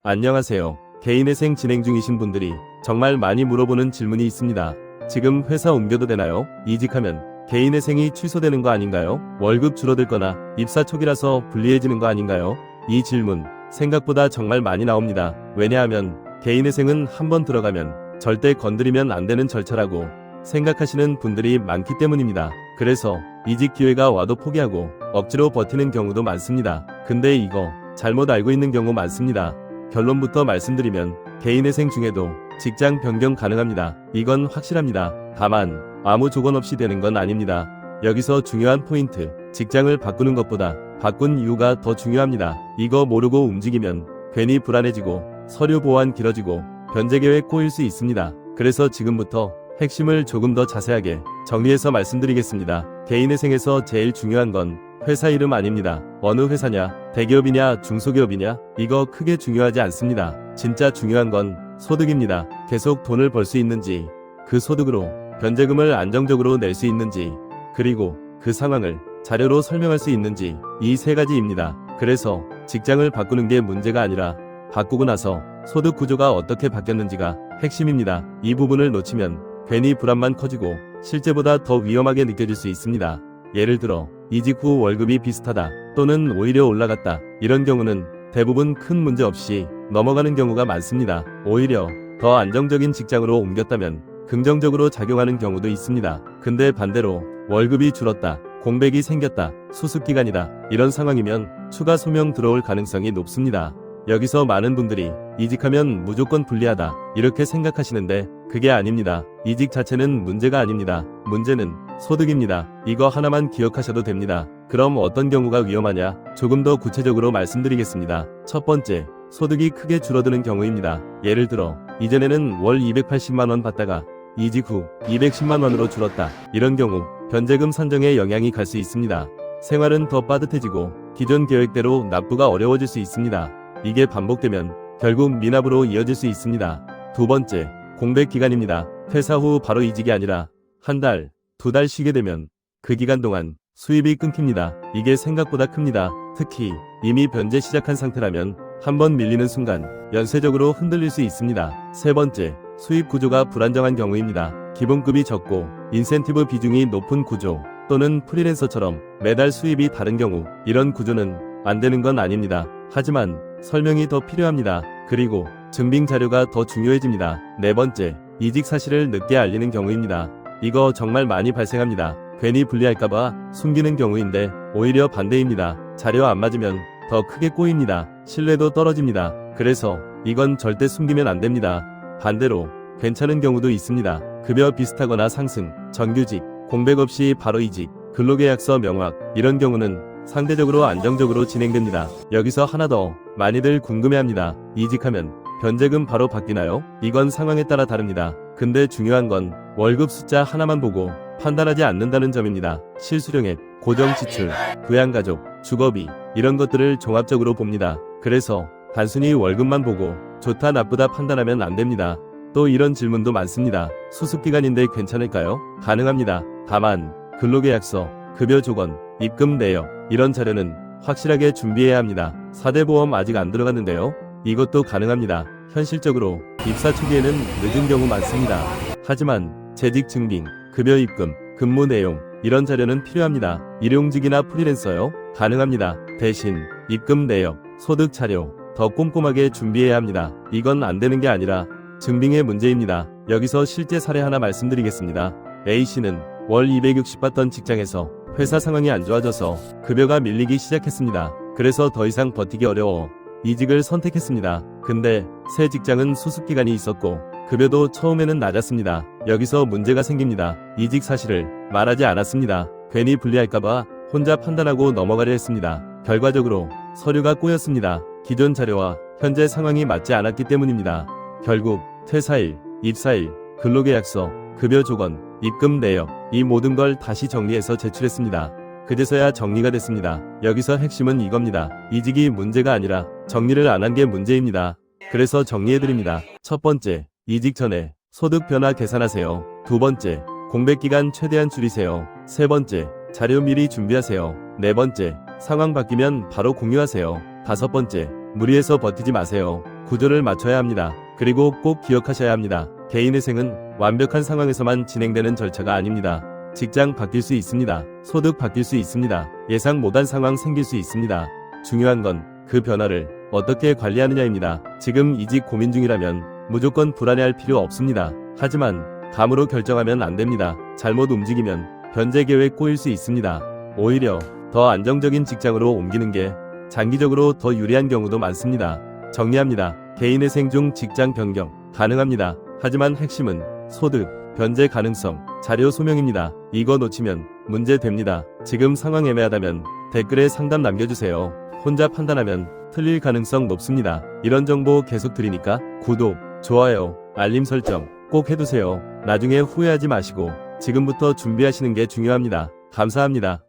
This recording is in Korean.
안녕하세요. 개인회생 진행 중이신 분들이 정말 많이 물어보는 질문이 있습니다. 지금 회사 옮겨도 되나요? 이직하면 개인회생이 취소되는 거 아닌가요? 월급 줄어들거나 입사 초기라서 불리해지는 거 아닌가요? 이 질문 생각보다 정말 많이 나옵니다. 왜냐하면 개인회생은 한번 들어가면 절대 건드리면 안 되는 절차라고 생각하시는 분들이 많기 때문입니다. 그래서 이직 기회가 와도 포기하고 억지로 버티는 경우도 많습니다. 근데 이거 잘못 알고 있는 경우 많습니다. 결론부터 말씀드리면 개인회생 중에도 직장 변경 가능합니다. 이건 확실합니다. 다만 아무 조건 없이 되는 건 아닙니다. 여기서 중요한 포인트, 직장을 바꾸는 것보다 바꾼 이유가 더 중요합니다. 이거 모르고 움직이면 괜히 불안해지고 서류 보완 길어지고 변제 계획 꼬일 수 있습니다. 그래서 지금부터 핵심을 조금 더 자세하게 정리해서 말씀드리겠습니다. 개인회생에서 제일 중요한 건 회사 이름 아닙니다. 어느 회사냐, 대기업이냐, 중소기업이냐, 이거 크게 중요하지 않습니다. 진짜 중요한 건 소득입니다. 계속 돈을 벌 수 있는지, 그 소득으로 변제금을 안정적으로 낼 수 있는지, 그리고 그 상황을 자료로 설명할 수 있는지, 이 세 가지입니다. 그래서 직장을 바꾸는 게 문제가 아니라 바꾸고 나서 소득 구조가 어떻게 바뀌었는지가 핵심입니다. 이 부분을 놓치면 괜히 불안만 커지고 실제보다 더 위험하게 느껴질 수 있습니다. 예를 들어 이직 후 월급이 비슷하다 또는 오히려 올라갔다, 이런 경우는 대부분 큰 문제 없이 넘어가는 경우가 많습니다. 오히려 더 안정적인 직장으로 옮겼다면 긍정적으로 작용하는 경우도 있습니다. 근데 반대로 월급이 줄었다, 공백이 생겼다, 수습기간이다, 이런 상황이면 추가 소명 들어올 가능성이 높습니다. 여기서 많은 분들이 이직하면 무조건 불리하다 이렇게 생각하시는데 그게 아닙니다. 이직 자체는 문제가 아닙니다. 문제는 소득입니다. 이거 하나만 기억하셔도 됩니다. 그럼 어떤 경우가 위험하냐? 조금 더 구체적으로 말씀드리겠습니다. 첫 번째, 소득이 크게 줄어드는 경우입니다. 예를 들어 이전에는 월 280만원 받다가 이직 후 210만원으로 줄었다. 이런 경우 변제금 산정에 영향이 갈 수 있습니다. 생활은 더 빠듯해지고 기존 계획대로 납부가 어려워질 수 있습니다. 이게 반복되면 결국 미납으로 이어질 수 있습니다. 두 번째, 공백 기간입니다. 퇴사 후 바로 이직이 아니라 한 달, 두 달 쉬게 되면 그 기간 동안 수입이 끊깁니다. 이게 생각보다 큽니다. 특히 이미 변제 시작한 상태라면 한번 밀리는 순간 연쇄적으로 흔들릴 수 있습니다. 세 번째, 수입 구조가 불안정한 경우입니다. 기본급이 적고 인센티브 비중이 높은 구조 또는 프리랜서처럼 매달 수입이 다른 경우, 이런 구조는 안 되는 건 아닙니다. 하지만 설명이 더 필요합니다. 그리고 증빙 자료가 더 중요해집니다. 네 번째, 이직 사실을 늦게 알리는 경우입니다. 이거 정말 많이 발생합니다. 괜히 불리할까봐 숨기는 경우인데 오히려 반대입니다. 자료 안 맞으면 더 크게 꼬입니다. 신뢰도 떨어집니다. 그래서 이건 절대 숨기면 안 됩니다. 반대로 괜찮은 경우도 있습니다. 급여 비슷하거나 상승, 정규직, 공백 없이 바로 이직, 근로계약서 명확, 이런 경우는 상대적으로 안정적으로 진행됩니다. 여기서 하나 더 많이들 궁금해합니다. 이직하면 변제금 바로 바뀌나요? 이건 상황에 따라 다릅니다. 근데 중요한 건 월급 숫자 하나만 보고 판단하지 않는다는 점입니다. 실수령액, 고정지출, 부양가족, 주거비, 이런 것들을 종합적으로 봅니다. 그래서 단순히 월급만 보고 좋다 나쁘다 판단하면 안 됩니다. 또 이런 질문도 많습니다. 수습기간인데 괜찮을까요? 가능합니다. 다만 근로계약서, 급여 조건, 입금 내역, 이런 자료는 확실하게 준비해야 합니다. 4대 보험 아직 안 들어갔는데요. 이것도 가능합니다. 현실적으로 입사 초기에는 늦은 경우 많습니다. 하지만 재직 증빙, 급여 입금, 근무 내용, 이런 자료는 필요합니다. 일용직이나 프리랜서요? 가능합니다. 대신 입금 내역, 소득 자료 더 꼼꼼하게 준비해야 합니다. 이건 안 되는 게 아니라 증빙의 문제입니다. 여기서 실제 사례 하나 말씀드리겠습니다. A씨는 월 260 받던 직장에서 회사 상황이 안 좋아져서 급여가 밀리기 시작했습니다. 그래서 더 이상 버티기 어려워 이직을 선택했습니다. 근데 새 직장은 수습기간이 있었고 급여도 처음에는 낮았습니다. 여기서 문제가 생깁니다. 이직 사실을 말하지 않았습니다. 괜히 불리할까봐 혼자 판단하고 넘어가려 했습니다. 결과적으로 서류가 꼬였습니다. 기존 자료와 현재 상황이 맞지 않았기 때문입니다. 결국 퇴사일, 입사일, 근로계약서, 급여 조건, 입금 내역, 이 모든 걸 다시 정리해서 제출했습니다. 그제서야 정리가 됐습니다. 여기서 핵심은 이겁니다. 이직이 문제가 아니라 정리를 안 한 게 문제입니다. 그래서 정리해드립니다. 첫 번째, 이직 전에 소득 변화 계산하세요. 두 번째, 공백기간 최대한 줄이세요. 세 번째, 자료 미리 준비하세요. 네 번째, 상황 바뀌면 바로 공유하세요. 다섯 번째, 무리해서 버티지 마세요. 구조를 맞춰야 합니다. 그리고 꼭 기억하셔야 합니다. 개인의 생은 완벽한 상황에서만 진행되는 절차가 아닙니다. 직장 바뀔 수 있습니다. 소득 바뀔 수 있습니다. 예상 못한 상황 생길 수 있습니다. 중요한 건 그 변화를 어떻게 관리하느냐입니다. 지금 이직 고민 중이라면 무조건 불안해할 필요 없습니다. 하지만 감으로 결정하면 안 됩니다. 잘못 움직이면 변제 계획 꼬일 수 있습니다. 오히려 더 안정적인 직장으로 옮기는 게 장기적으로 더 유리한 경우도 많습니다. 정리합니다. 개인의 생 중 직장 변경 가능합니다. 하지만 핵심은 소득, 변제 가능성, 자료 소명입니다. 이거 놓치면 문제 됩니다. 지금 상황 애매하다면 댓글에 상담 남겨주세요. 혼자 판단하면 틀릴 가능성 높습니다. 이런 정보 계속 드리니까 구독, 좋아요, 알림 설정 꼭 해두세요. 나중에 후회하지 마시고 지금부터 준비하시는 게 중요합니다. 감사합니다.